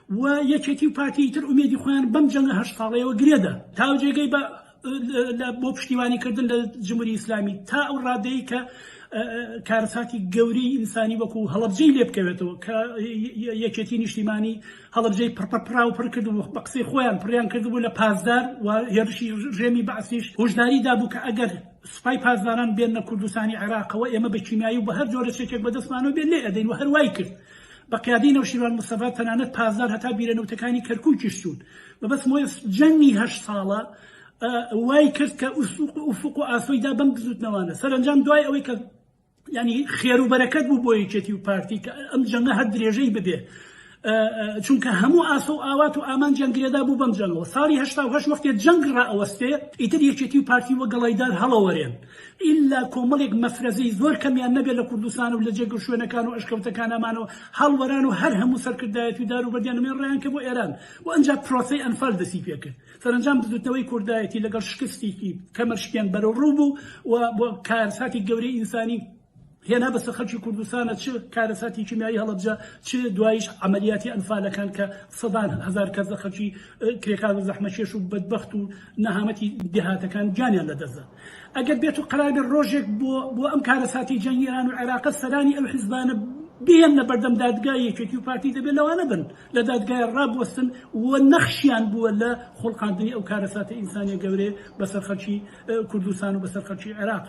و یەکێتی و پارتی تر ئومێدی خۆیان بەم جەنگە 8 ساڵەیەوە گرێدا تاوجێگەی بۆ پشتیوانیکردن لە جمهوری ئیسلامی تا ئەو ڕادەیە کە کارەساتی گەورەی ئینسانی وەکو هەڵەبجەی لێ بکەوێتەوە کە یەکێتی نیشتیمانی هەڵەبجەی پڕ کردبوو بە قسەی خۆیان پڕیان کردبوو لە پازدار و هێرشی ڕێمی بەعسیش هۆشداری دابوو کە ئەگەر سوپای پازداران بێنە کوردستانی عێراقەوە ئێمە بە کیمیایی و بە هەر جۆرە شتێک بەدەستمانەوە بێن لێ ئەدەین و هەروای کرد بە قیادەی نەوشیروان مستەفا تەنانەت پازدار هەتا بیرەنەوتەکانی کەرکووکیش چوون بەبەست مۆی جەنگی 8 ساڵە وای کرد کە ئوفق و ئاسۆیدا بەم بزوتنەوانە سەرنجام دوای ئەوەی کە ینی خێر و بەرەکەت بوو بۆ یەکێتی و پارتی کە ئەم جەنگە هەر درێژەی ببێ چونکە هەموو ئاسۆ و ئاوات و ئامانجیان گرێدا بوو بەم جەنگەوە ساڵی 88 وەختێ جەنگ ڕائەوەستێ ئیتر یەکێتی و پارتی وە گەڵایدار هەڵەوەرێن ئیلا کۆمەڵێک مەفرەزەی زۆر کەمیان نەبێت لە کوردستان و لە جێگە شوێنەکان و ئەشکەوتەکان ئەمانەوە هەڵوەران و هەر هەموو سەرکردایەتی و داروبەردیانەمێ ڕیان کە بۆ ئێران و ئەنجا پرۆسەی ئەنفال دەستی پێ کرد سەرنجام بزوتنەوەی کوردایەتی لەگەڵ شکستێکی کەمەشکیان بەرەو ڕوو بوو و بۆ کارەساتی گەورەی ئینسانی هێنا بەسەر خەڵکی کوردستانە چ کارەساتی کیمیایی هەڵەبجە چ دوایش عملیاتی ئەنفالەکان کە سەدان هەزار کەس لە خەڵکی کرێکار و زەحمەکێش و بەدبەخت و نەهامەتی دێهاتەکان گیانیان لەدەستدا ئەگەر بێت و قەرار بێت ڕۆژێک بۆ ئەم کارەساتی جەنگی ئێران و عێراق سەرانی ئەو حیزبانە بێن لە بەردەم دادگای یەکێتی و پارتی دەبێت لەوانە بن لە دادگای ڕابوەستن و نەخشیان بووە لە خۆڵقاندنی ئەو کارەساتە ئینسانی گەورەیە بەسەر خەڵکی کوردستان و بەسەر خەڵکی عێراق